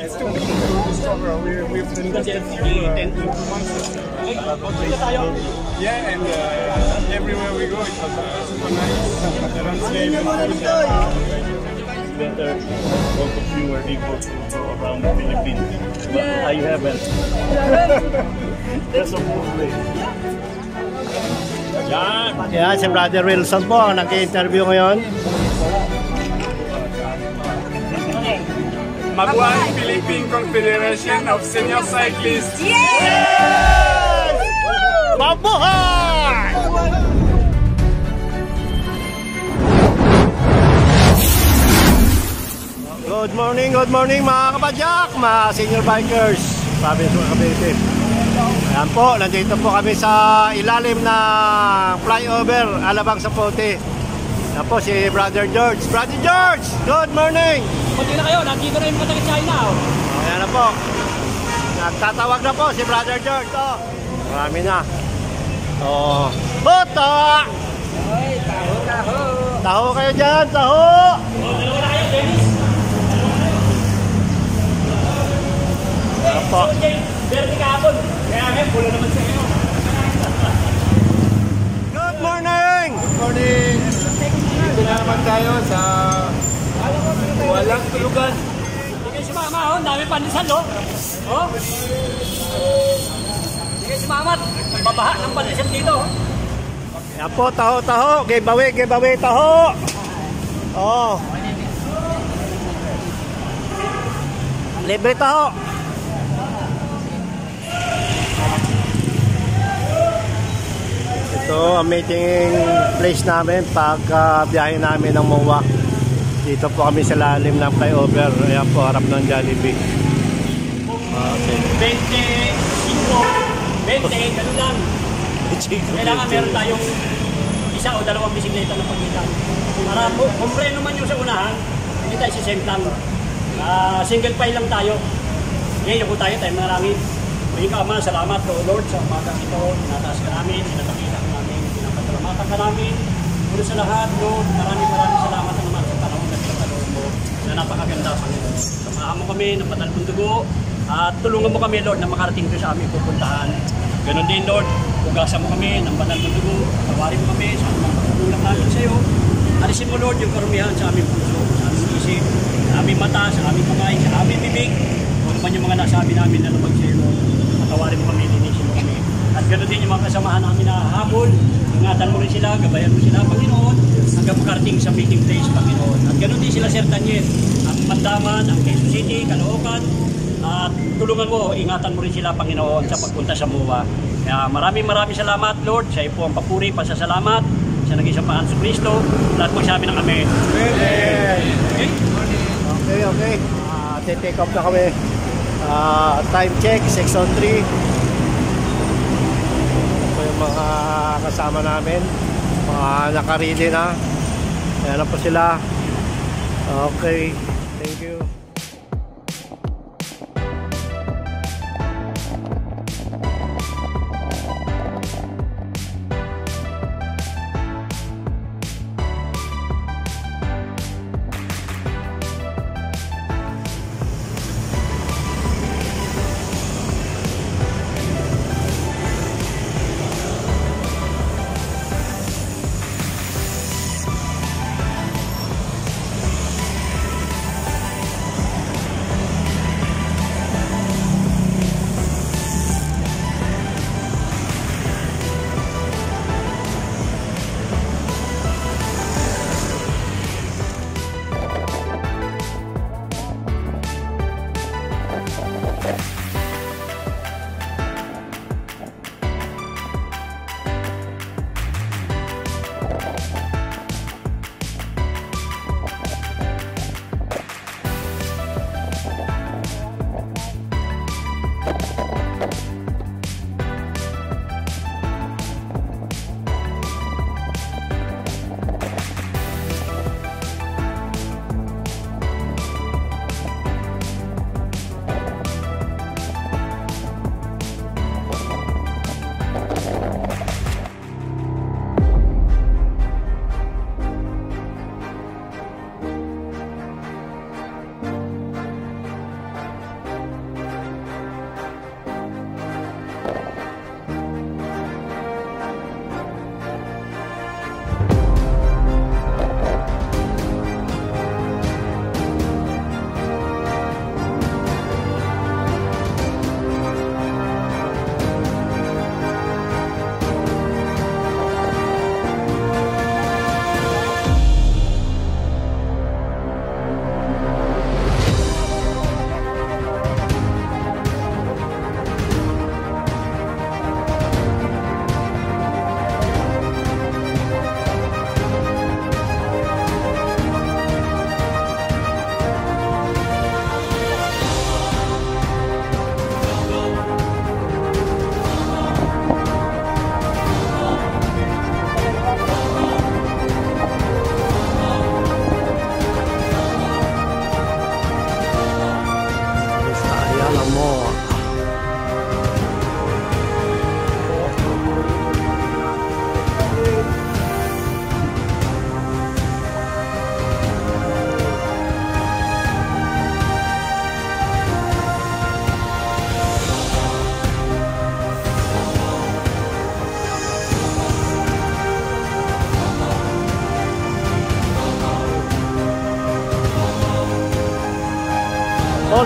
it's too big to discover. We've been looking for 2 months. Yeah, and everywhere we go, it was super nice. The landscape and better, both of you were able to go around the Philippines. But I haven't. That's a good place. Yan, si Brother Wilson po ang nag-interview ngayon. Mabuhay Philippine Confederation of Senior Cyclists! Yes! Mabuhay! Good morning mga kabadyak, mga senior bikers, province of Cavite. Ayan po, nandito po kami sa ilalim ng flyover, Alabang Sapote. Ayan po si Brother George. Brother George, good morning! Pati na kayo, nandito na yung mga taga-China. Ayan na po. Nagtatawag na po si Brother George. Oh, marami na. Oh, buto! Ay, taho. Taho kayo dyan, taho! Dalawa na kayo, Dennis. Ayan po. Berti kahapon. Kaya ngayon, pulo naman sa inyo. Good morning! Good morning! Dito na naman tayo sa walang tulugan. Hindi kayo sumama, oh. Dami pandesal, oh. Oh. Hindi kayo sumama. Babaha ng pandesal dito, oh. Ayan po, taho. Giveaway, taho. Oh. Libre taho. Ito ang meeting place namin pag biyahe namin ng MOA. Dito po kami sa lalim ng flyover. Ayan po, harap ng Jollibee. Okay. 20, ganun lang. Kailangan meron tayong isa o dalawang bisikleta na pagitan. Para kumpre naman yung sa unahan, hindi tayo sisentang. Single file lang tayo. Ngayon po tayo marami. Maraming Ama, salamat o Lord sa umagang ito. Tinataas ka namin, tinatakitan ka namin, pinapasalamatan ka namin. Mula sa lahat, Lord, maraming salamat naman sa panahon na pinataloon mo na napakaganda, Panginoon. Samahan mo kami ng banal mong dugo at tulungan mo kami, Lord, na makarating doon sa aming pupuntahan. Ganon din, Lord, hugasan mo kami ng banal mong dugo, tawarin mo kami sa aming pagkukulang namin sa iyo. Alisin mo, Lord, yung karumihan sa aming puso, sa aming isip, sa aming mata, sa aming kamay, sa aming bibig. Kung naman yung mga nasabi namin na lumag sa iyo, Lord, patawarin mo kami, linisin mo kami. At ganoon din yung mga kasamahan namin na habol, ingatan mo rin sila, gabayan mo sila, Panginoon, hanggang makarating sa meeting place, Panginoon. At ganoon din sila, Sir Daniel, ang Mandaman, ang Quezon City, Caloocan, at tulungan mo, ingatan mo rin sila, Panginoon, sa pagpunta sa MOA. Kaya maraming salamat, Lord, sa iyo po ang papuri, pasasalamat, sa naging samahan sa Kristo, lahat magsabi ng Amen. Okay. Take off na kami. Time check, 6:03. Ito yung mga kasama namin, mga nakarili na. Ayan na po sila. Okay, thank you.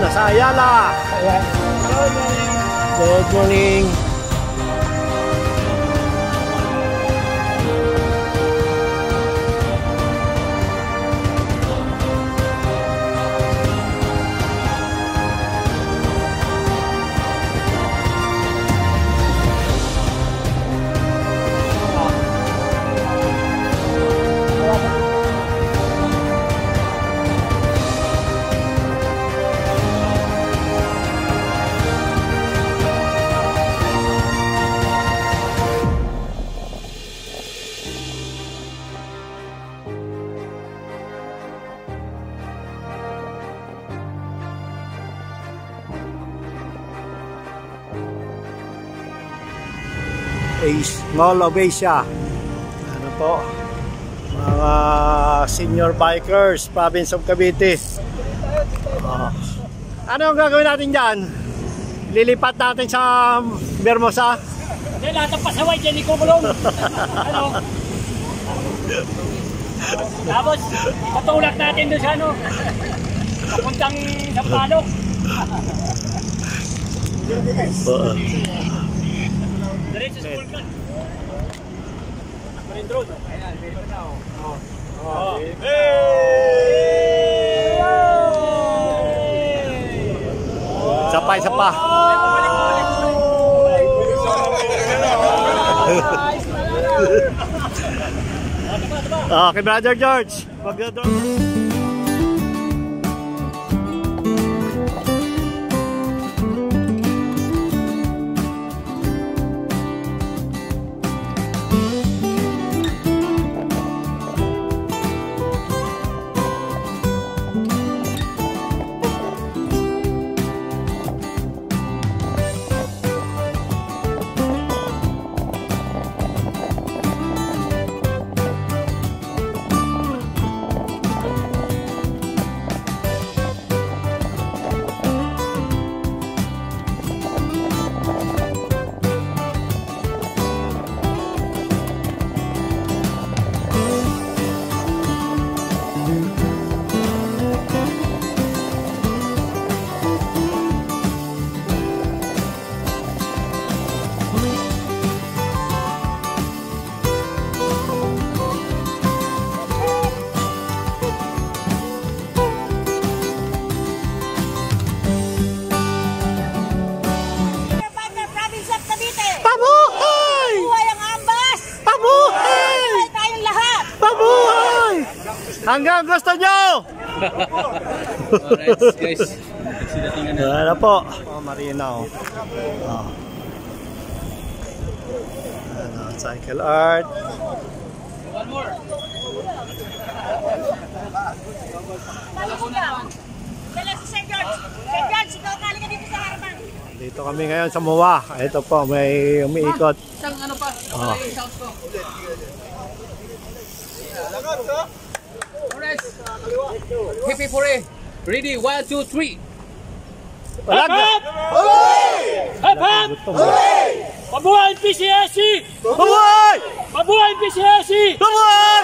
nasa Ayala. Good morning. Mall of Asia. Ano po? Mga senior bikers, province of Cavite. Ano ang gagawin natin dyan? Lilipat natin sa Bermosa? Hindi, lahat ng pasaway dyan, ikukulong. Ano? Tapos, patulak natin doon sa ano? Papuntang Sampalok. Diretso sa Vulcan. Ako rin drone. Ayan, meron na oh. Sapa. Okay, Brother George. Hanggang gusto nyo! Alright guys, sinatingan na. Ano po? Marina oh. Ano, cycle art. One more. Dala si St. George. St. George, ikaw kali ka dito sa harapan. Dito kami ngayon sa MOA. Ito po, may umiikot. Isang ano pa? Sounds ko. Alright. Happy for it. Ready? 1, 2, 3. Walag! Hap! Pabuhay PCSC! Pabuhay! Pabuhay PCSC! Pabuhay!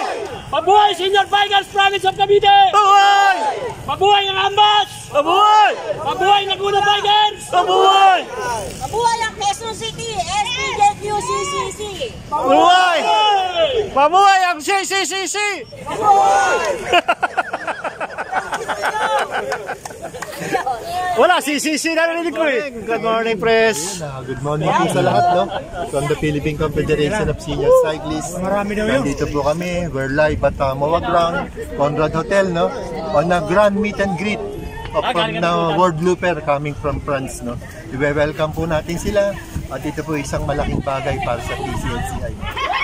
Pabuhay Senior Bikers Province of Cavite! Pabuhay! Pabuhay ang Ambas! Pabuhay! Pabuhay Laguna Bikers! Pabuhay! Mabuhay ang Quezon City, SPJQCCC. Pabuhay! Pabuhay ang CCCC! Wala, CCC na narinig ko eh. Good morning, press. Good morning po sa lahat, no? From the Philippine Confederation of Senior Cyclists. Nandito po kami. We're live at Mawagrang, Conrad Hotel, no? On a grand meet and greet of the World Looper coming from France, no? I-welcome po natin sila. At ito po isang malaking bagay para sa PCLCI.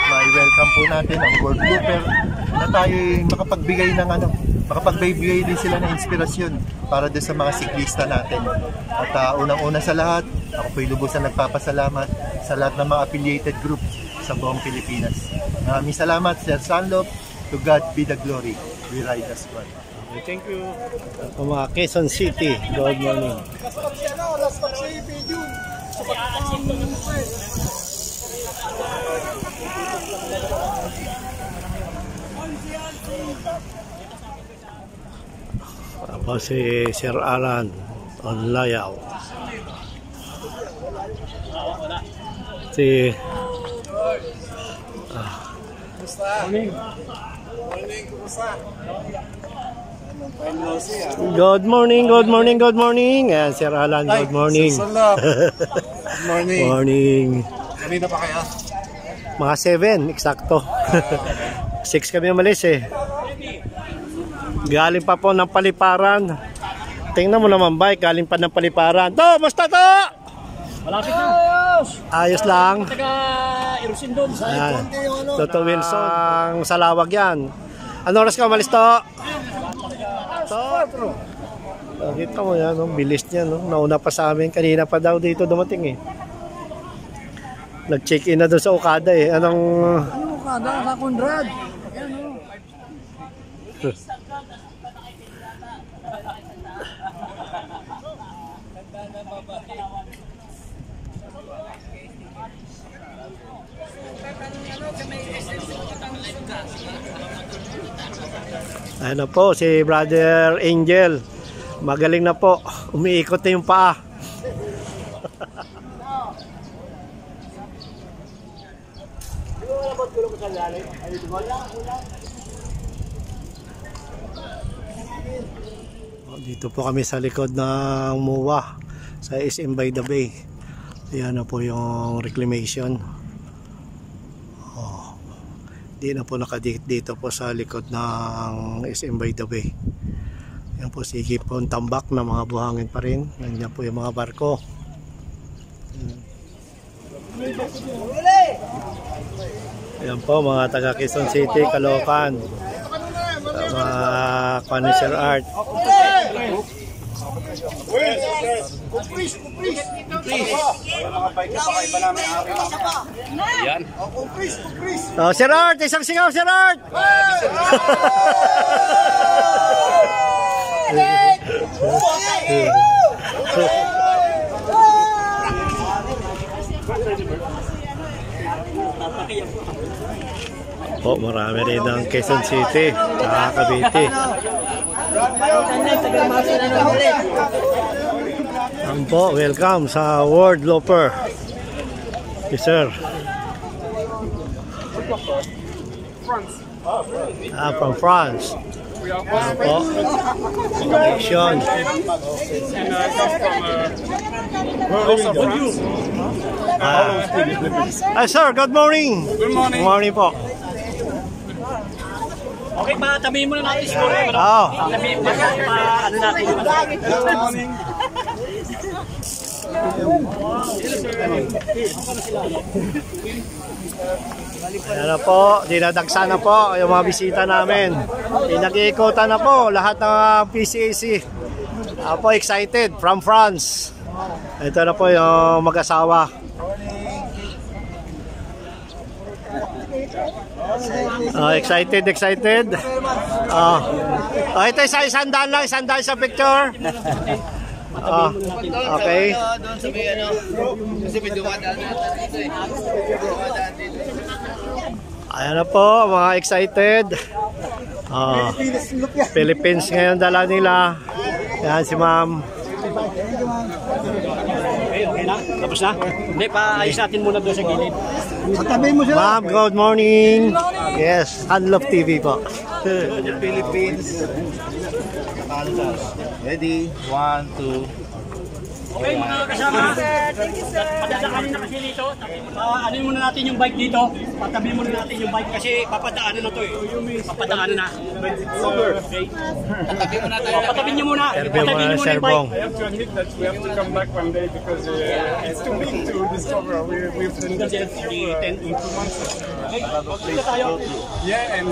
Ma-welcome po natin ang World Looper na tayo makapagbigay ng makapagbigay din sila ng inspirasyon para doon sa mga siklista natin. At unang-una sa lahat, ako po'y lubusan nagpapasalamat sa lahat ng mga affiliated groups sa buong Pilipinas. Maraming salamat, Sir Sanlop. To God be the glory. We ride as one. Thank you. Mga Quezon City, good morning. Tapos si Sir Alan, Layaw. Si Good morning, good morning, good morning. Ayan, Sir Alan, good morning. Good morning. Morning. Kanina pa kaya? Mga 7, eksakto. 6 kami umalis eh. Galing pa po ng Paliparan. Tingnan mo naman bike, galing pa ng Paliparan. To, basta to! Malapit na. Ayos lang. Taga-Irusin doon. Ayan. Toto Wilson. Ang salawag yan. Ano oras ka umalis to? Kita mo yan, no? Bilis niya, no? Nauna pa sa amin. Kanina pa daw dito dumating eh. Nag-check-in na doon sa Okada eh. Anong Okada? Sa Conrad. Ano po, si Brother Angel. Magaling na po. Umiikot na yung paa. Dito po kami sa likod ng MUA sa SM by the Bay. Ayan na po yung reclamation. Di na po nakadikit dito po sa likod ng SM by the Bay. Yan po sige po ang tambak na mga buhangin pa rin. Nandiyan po yung mga barko. Yan po mga taga Quezon City, Caloocan. Mga Connoisseur Art. Oh, Sir Art, isang sigaw, Sir Art! Oh, marami rin ng Quezon City, Cavite. Po, welcome sa World Loper. Yes, sir. From France. Po. Connection. Sir, good morning. Good morning. Good morning po. Okay, patabihin muna natin siguro. Oh. Tabihin mo ano natin. Good morning. Ayan na po, dinadagsa na po yung mga bisita namin. Pinag-iikutan na po lahat ng PCAC. Po excited from France. Ito na po yung mag-asawa. Excited. Ito isang-daan lang, isang-daan sa picture. Okay. Ayan na po, mga excited. Philippines ngayon dala nila. Ayan si ma'am. Okay na? Tapos na? Hindi, paayos natin muna doon sa gilid. Ma'am, good morning. Yes, Unlove TV po. Philippines. Ready? 1, 2. Okay, mga kasama. Padadaanin na kasi dito. Anin muna natin yung bike dito. Patabi muna natin yung bike kasi papadaanan na to eh. Papadaanan na. Okay. Patabi muna tayo. Patabi nyo muna. Patabi nyo muna yung bike. I have to admit that we have to come back one day because it's too big to discover. We've done this in 2 months. Okay, dito tayo. Yeah, and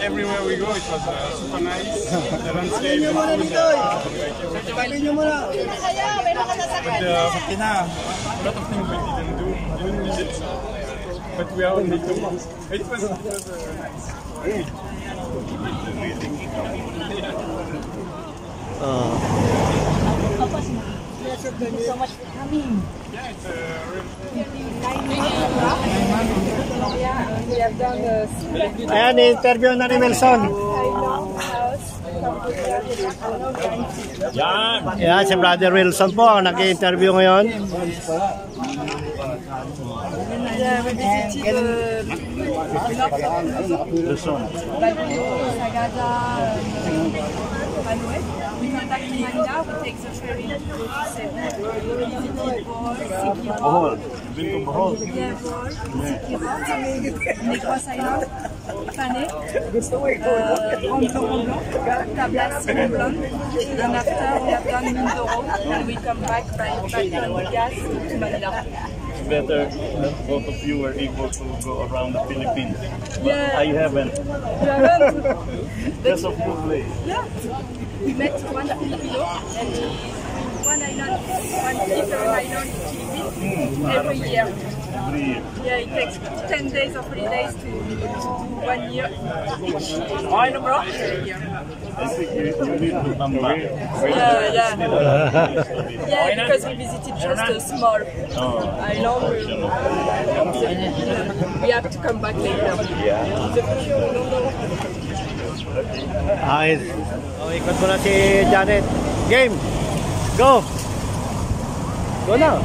everywhere we go it was super nice. The landscape, the food, but a lot of things we didn't do, didn't visit. But we are only 2 months. It was nice. Thank you so much for coming. Yeah, it's Ayan, interview na ni Wilson. I know house. Yan, si Brother Wilson po ang nag-interview ngayon. We contact Manila, we take the ferry to Cebu. We visited Bohol, Siquijor. Bohol. Yeah, Bohol, Siquijor, Negros Island, Panay, Romblon, Tablas, Romblon, and after we have done Mindoro, and we come back by gas to Manila. Better that both of you were able to go around the Philippines. But Yeah. I haven't. You haven't? Because of your place. Yeah. We met one Filipino and one island, one different island in Philippines every year. Every year. Yeah, it takes 10 days of holidays to 1 year each. Every year. I think you need to come back. Yeah. Yeah, because we visited just a small island. We have to come back later. The future, we don't know. Ay, ikot mo na si Janet. Game! Go! Go na!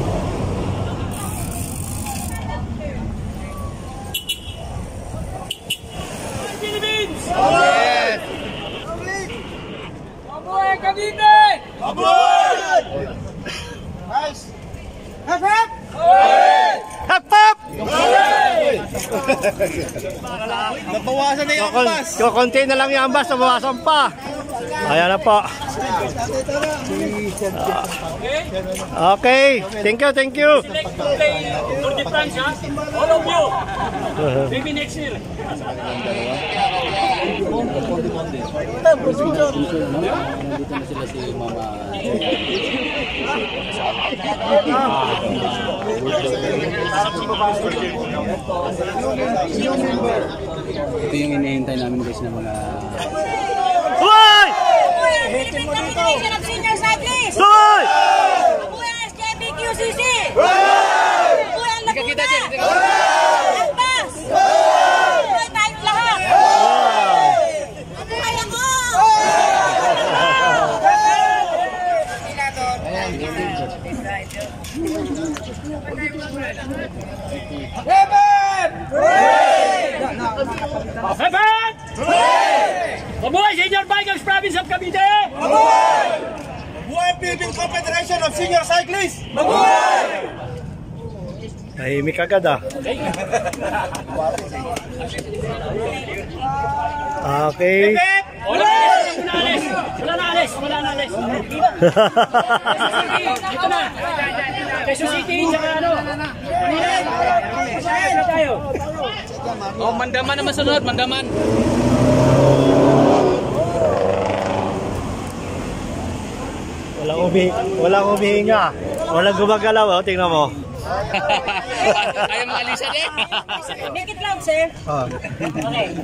Philippines! Yes! Mabuhay Cavite! Hap hap! Nabawasan na yung ambas. Kukunti na lang yung ambas, nabawasan pa. Ayan na po. Okay, thank you. Select to play for the France, ha? All of you! Maybe next year. Ito yung inihintay namin guys na mga... Hoy! Philippine Confederation of Senior Cyclists! Hoy! Mabuhay ang SJBQCC! Mabuhay ang Laguna! Lagpas! Mabuhay tayong lahat! Mabuhay ako! Hebat! Mabuhay Senior Bikers Province of Cavite! Buhay Philippine Confederation of Senior Cyclists! Tahimik agad ah. Okay. Wala na alis! Dito na! Quezon City, tsaka ano? Saan tayo? Oh, Mandaman naman sunod, Mandaman. Walang umihinga. Walang gumagalaw, oh, tingnan mo. Ayaw mga alisa din. Make it loud, sir. Okay.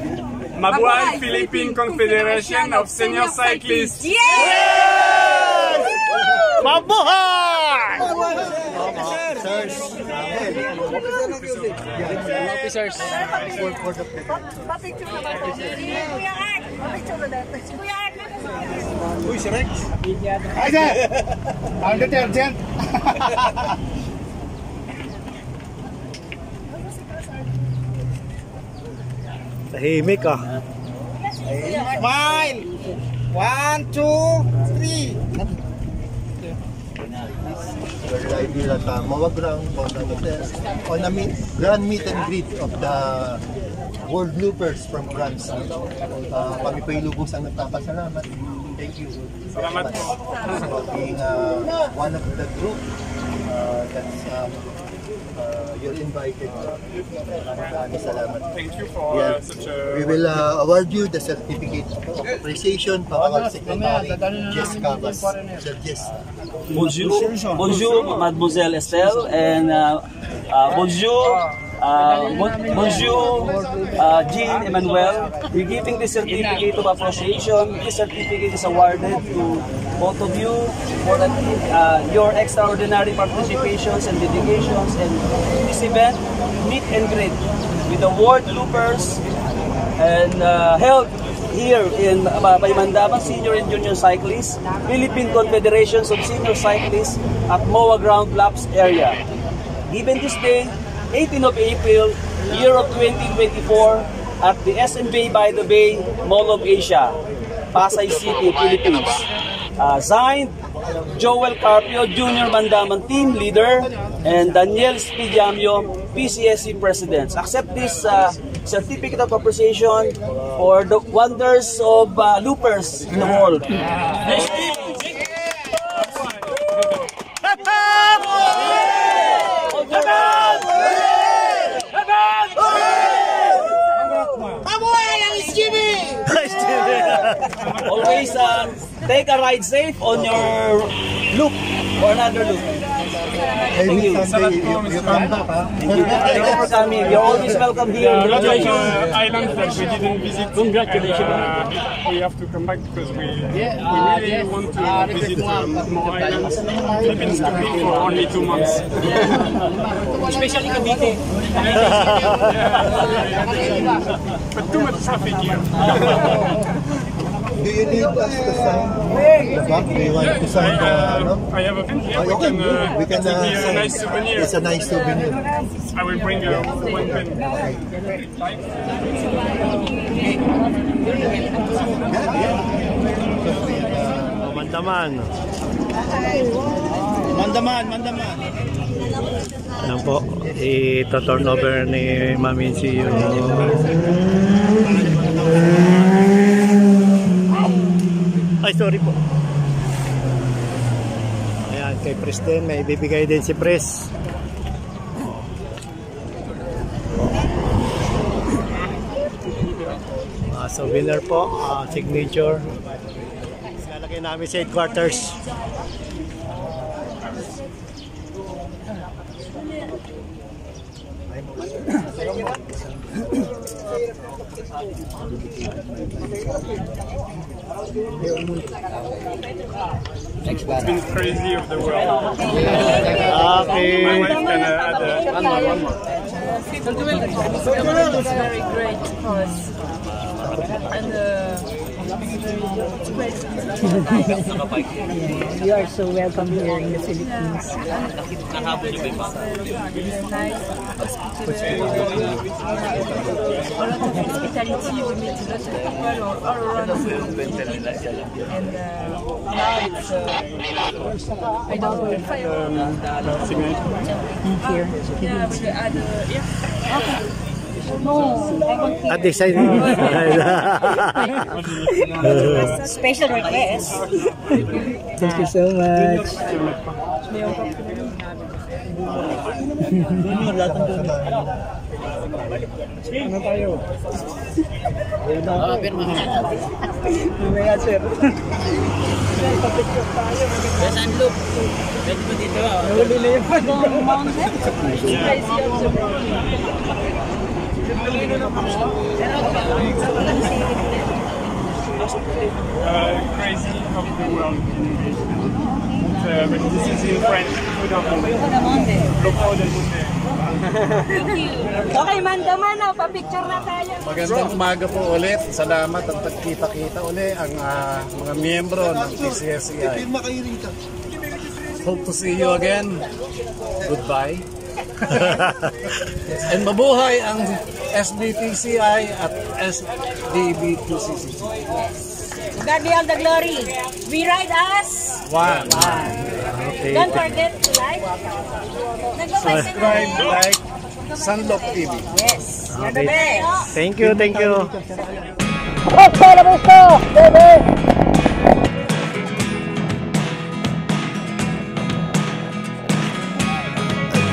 Mabuhay Philippine Confederation of Senior Cyclists. Yes! Mabuhay! Officers. Papicture naman po. Kuya Art. Papicture na natin. Kuya Art. Uy, si Rex. Ay, sir! Ang detergent. Tahimik ah. Smile! 1, 2, 3. We're live here at Mawagrang on a grand meet and greet of the World Loopers from France. Kami po yung lubos ang nagpapasalamat. Thank you. Salamat po. For being one of the group that's you're invited. Maraming salamat. Thank you for such a... We will award you the certificate of appreciation para kay Secretary Jess Cabas. Sir Jess. Bonjour, Mademoiselle Estelle, and bonjour, Jean Emmanuel. We're giving this certificate of appreciation. This certificate is awarded to both of you for your extraordinary participations and dedications in this event, meet and greet with the World Loopers, and held here in by Mandaman Senior and Junior Cyclists, Philippine Confederations of Senior Cyclists at MOA Ground Laps area. Given this day, 18 of April, year of 2024, at the SMB by the Bay Mall of Asia, Pasay City, Philippines. Signed, Joel Carpio, Junior Mandaman Team Leader, and Daniel Spidiamio, PCSC Presidents. Accept this certificate of appreciation for the wonders of loopers in the world. Always take a ride safe on your loop or another loop. Thank you. Sunday, you come back, ha? Thank you. Thank you for coming. You're always welcome here. Congratulations. Island that we didn't visit. Congratulations. We have to come back because we really want to visit more islands. Philippines to be for only 2 months. Especially Cavite. But too much traffic here. Do you need us to sign the back? Do you want to sign the, no? I have a pen here. We can it will be a nice souvenir. It's a nice souvenir. I will bring one pen. Mandaman. Mandaman. Ano po, i-turn over ni Maminsi yung ay, sorry po. Ayan, kay Preston may bibigay din si Pres. Souvenir po, signature. Lalagay namin sa headquarters. It's been crazy of the world. Okay. My wife can add one more. It's very great for us. And you are so welcome here in the Philippines. Nice hospitality. A lot of hospitality. We meet a lot of people all around the world. And now it's I don't know if I Here. yeah, we add here. At the side. Special request. Thank you so much. Ano tayo? Mamaya, sir. Saan loop? Pwede mo dito. Nahuli na yung mountain. Crazy of the world. But this is in French. Okay, Mandaman, pa-picture na tayo. Magandang umaga po ulit. Salamat at nagkita-kita ulit ang mga miyembro ng PCSCI. Hope to see you again. Goodbye. And mabuhay ang SBPCI at SDB2CCC. God be all the glory. We ride as One. Okay. Don't forget to like. Subscribe, like, Sunlock TV. Yes, you're the Okay. best. Thank you, thank you.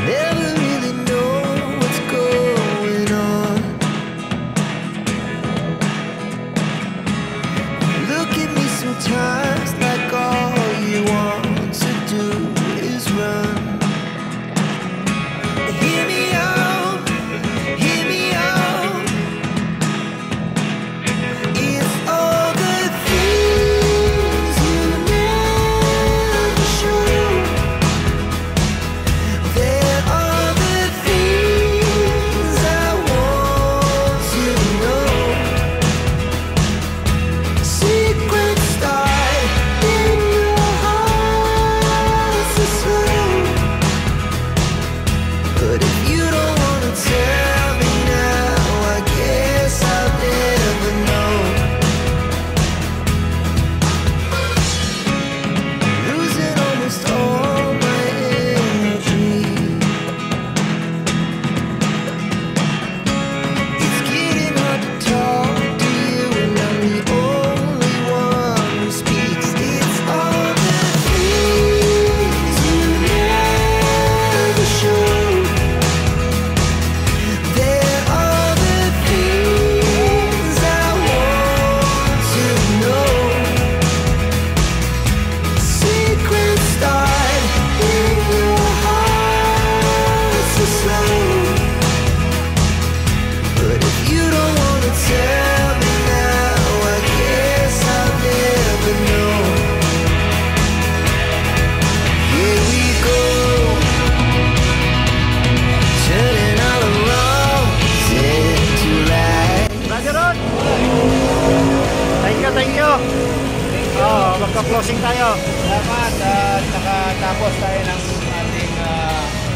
Never really know what's going on. Look at me sometimes like all you want to do is run. Hear me out, hear me out. It's all the things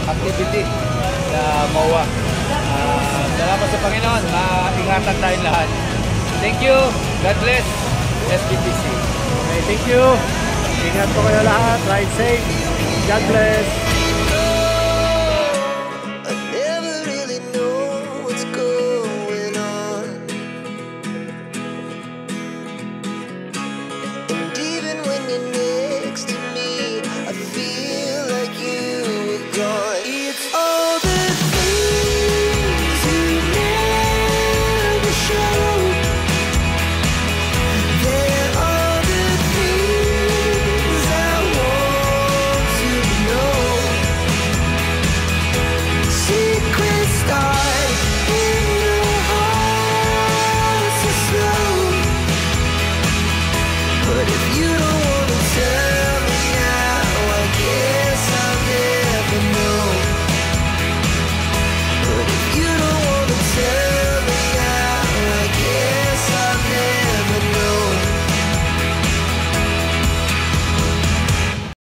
activity sa MOA. Salamat sa Panginoon, maingatan tayong lahat. Thank you, God bless, SBTC. Okay, thank you. Ingat po kayo lahat, ride safe. God bless.